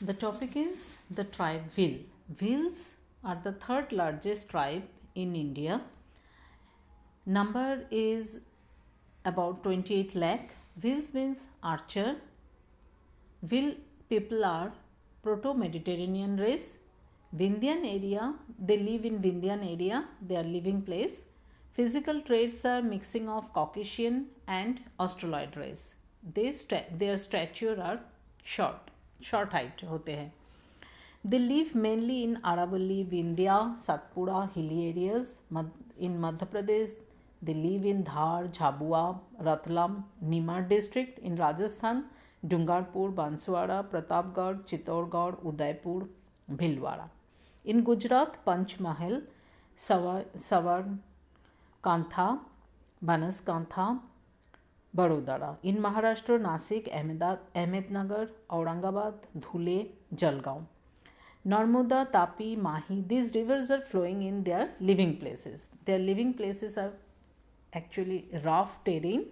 The topic is the tribe Bhil. Bhils are the third largest tribe in India. Number is about 28 lakh. Bhils means archer. Bhil people are Proto-Mediterranean race. Vindhyan area, they live in Vindhyan area, their living place. Physical traits are mixing of Caucasian and Australoid race. Their stature are short height होते हैं. They live mainly in Aravalli, Vindhya, Satpura, hilly areas. In Madhya Pradesh, they live in Dhar, Jhabua, Ratlam, Nimar district. In Rajasthan, Dungarpur, Banswara, Pratapgarh, Chittorgarh, Udaipur, Bhilwara. In Gujarat, Panchmahal, Savarkantha, Banaskantha, Barodara. In Maharashtra, Nasik, Ahmednagar, Aurangabad, Dhule, Jalgaon. Narmada, Tapi, Mahi, these rivers are flowing in their living places. Their living places are actually rough terrain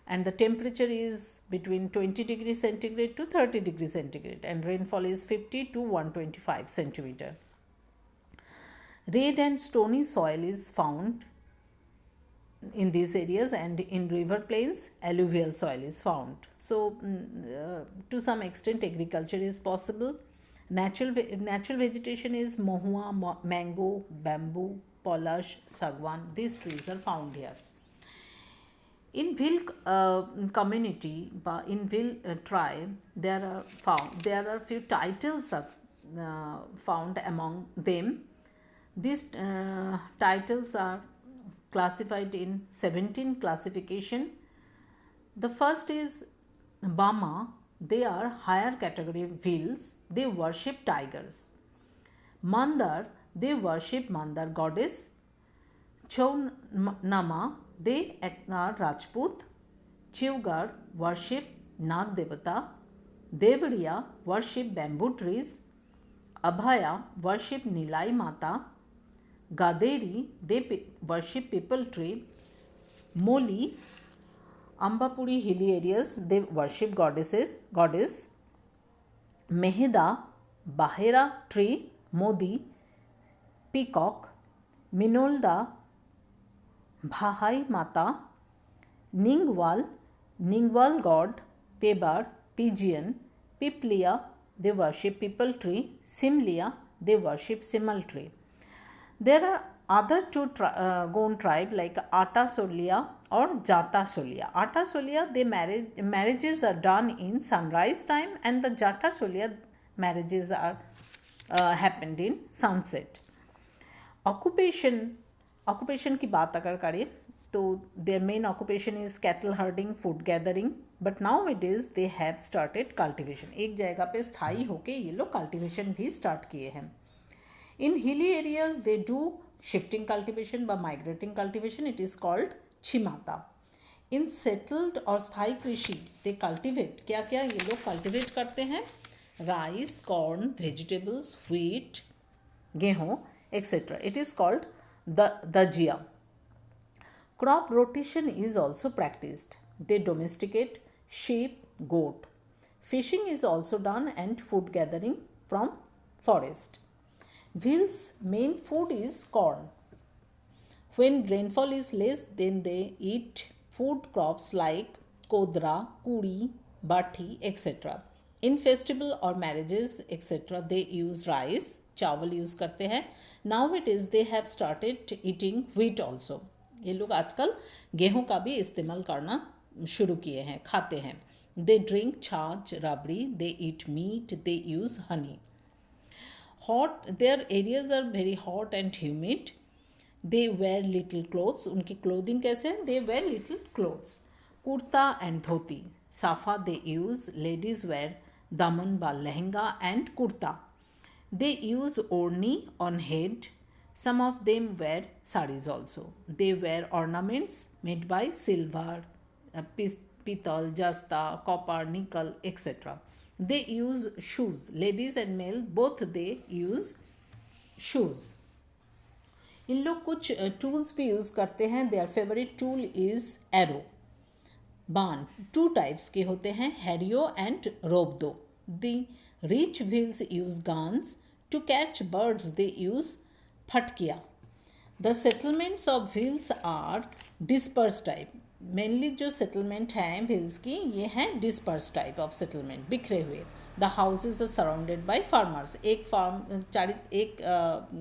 and the temperature is between 20 degrees centigrade to 30 degrees centigrade and rainfall is 50 to 125 centimeter. Red and stony soil is found in these areas and in river plains alluvial soil is found. So to some extent agriculture is possible. Natural vegetation is mohua, mango, bamboo, polash, sagwan. These trees are found here. In Bhil community, in Bhil tribe, there are few titles found among them. These titles are classified in 17 classification. The first is Bama. They are higher category Bhils. They worship tigers. Mandar, they worship Mandar goddess. Chaunama, they are Rajput. Chivgar worship Nag Devata. Devariya worship bamboo trees. Abhaya worship Nilai Mata. Gaderi, they worship people tree. Moli, Ambapuri hilly areas, they worship goddess. Meheda, Bahera tree. Modi, peacock. Minolda, Bhahai Mata. Ningwal god. Pebar, pigeon. Piplia, they worship people tree. Simlia, they worship simal tree. There are other two Gond tribe like Ata Solia or Jata Solia. Ata Solia, marriages are done in sunrise time and the Jata Solia marriages are happened in sunset. Occupation की बात अगर करें तो their main occupation is cattle herding, food gathering, but nowadays they have started cultivation. एक जगह पे स्थायी होके ये लोग cultivation भी start किए हैं. In hilly areas, they do shifting cultivation by migrating cultivation. It is called Chimata. In settled और स्थायी कृषि, they cultivate. क्या क्या ये लोग cultivate करते हैं? Rice, corn, vegetables, wheat, गेहूँ, etc. It is called Dajia. Crop rotation is also practiced. They domesticate sheep, goat. Fishing is also done and food gathering from forest. Bhil's main food is corn. When rainfall is less, then they eat food crops like kodra, kuri, bathi, etc. In festival or marriages, etc., they use rice, चावल use करते हैं. Nowadays they have started eating wheat also. ये लोग आजकल गेहूं का भी इस्तेमाल करना शुरू किए हैं, खाते हैं. They drink छाछ, Rabri, they eat meat, they use honey. Their areas are very hot and humid. They wear little clothes. उनकी clothing कैसे है? They wear little clothes. Kurta and dhoti. Safa they use. Ladies wear daman ba lehenga and kurta. They use orni on head. Some of them wear saris also. They wear ornaments made by silver, pital, jasta, copper, nickel, etc. They use shoes. Ladies and male both they use shoes. इन लोग कुछ tools भी use करते हैं. Their favourite tool is arrow, बाण. Two types के होते हैं, हैरियो एंड रोबदो. The Rich Bhils use guns. To catch birds, they use phatkiya. The settlements of Bhils are dispersed type. Mainly जो सेटलमेंट हैं Bhils की, ये हैं dispersed type of settlement, बिखरे हुए. The houses are surrounded by farmers. एक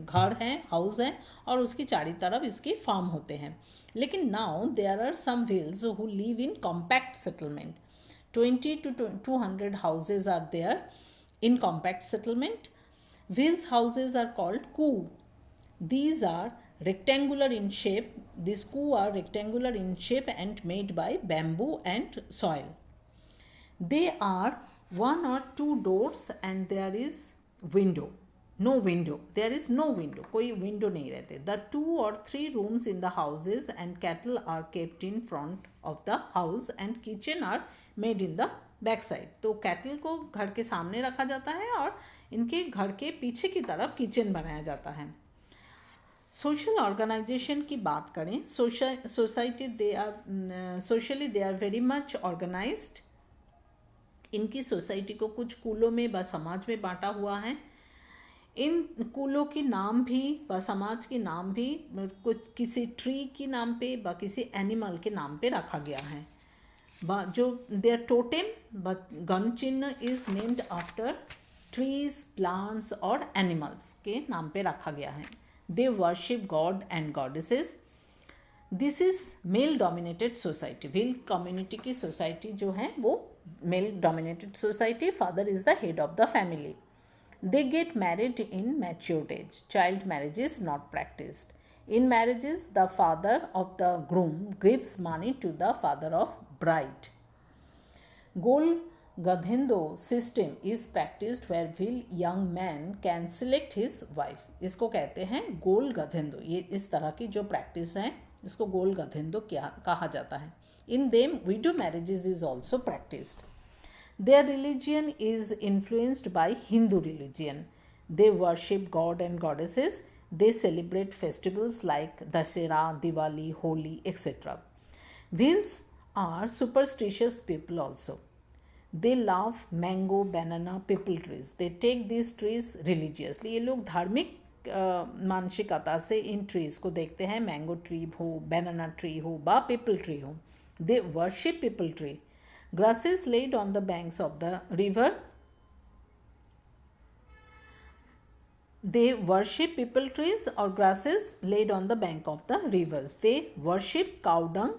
घर है, हाउस है, और उसकी चारी तरफ इसकी फार्म होते हैं. लेकिन now there are some Bhils who live in compact settlement. 20 to 200 houses are there in compact settlement. Bhils houses are called ku. These are rectangular in shape. These ku are rectangular in shape and made by bamboo and soil. They are one or two doors and there is window. No window. There is no window. कोई window नहीं रहते. The 2 or 3 rooms in the houses and cattle are kept in front of the house and kitchen are made in the back side. तो cattle को घर के सामने रखा जाता है और इनके घर के पीछे की तरफ किचन बनाया जाता है. सोशल ऑर्गेनाइजेशन की बात करें, society socially they are very much organised. इनकी सोसाइटी को कुछ कुलों में व समाज में बांटा हुआ है. इन कुलों के नाम भी व समाज के नाम भी कुछ किसी ट्री के नाम पे व किसी एनिमल के नाम पे रखा गया है. जो देयर टोटेम गन चिन्ह is named after trees, plants और एनिमल्स के नाम पे रखा गया है. They worship God and goddesses. This is male dominated society. Bhil community की सोसाइटी जो है वो male dominated society. Father is the head of the family. They get married in matured age. Child marriage is not practiced. In marriages, the father of the groom gives money to the father of bride. Gol Gadhindo system is practiced where will young man can select his wife. इसको कहते हैं गोल गधेंदो. ये इस तरह की जो practice है इसको गोल गधेंदो कहा जाता है. In them, widow marriages is also practiced. Their religion is influenced by Hindu religion. They worship God and goddesses. They celebrate festivals like Dashera, Diwali, Holi, etc. Bhils are superstitious people also. They love mango, banana, pipal trees. They take these trees religiously. ये लोग धार्मिक मानसिकता से इन trees को देखते हैं. Mango tree हो, banana tree हो, बा पिपल ट्री हो. They worship people tree. Grasses laid on the banks of the river. They worship pipal trees or grasses laid on the bank of the rivers. They worship cow dung.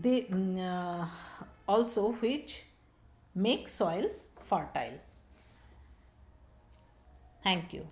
They also which make soil fertile. Thank you.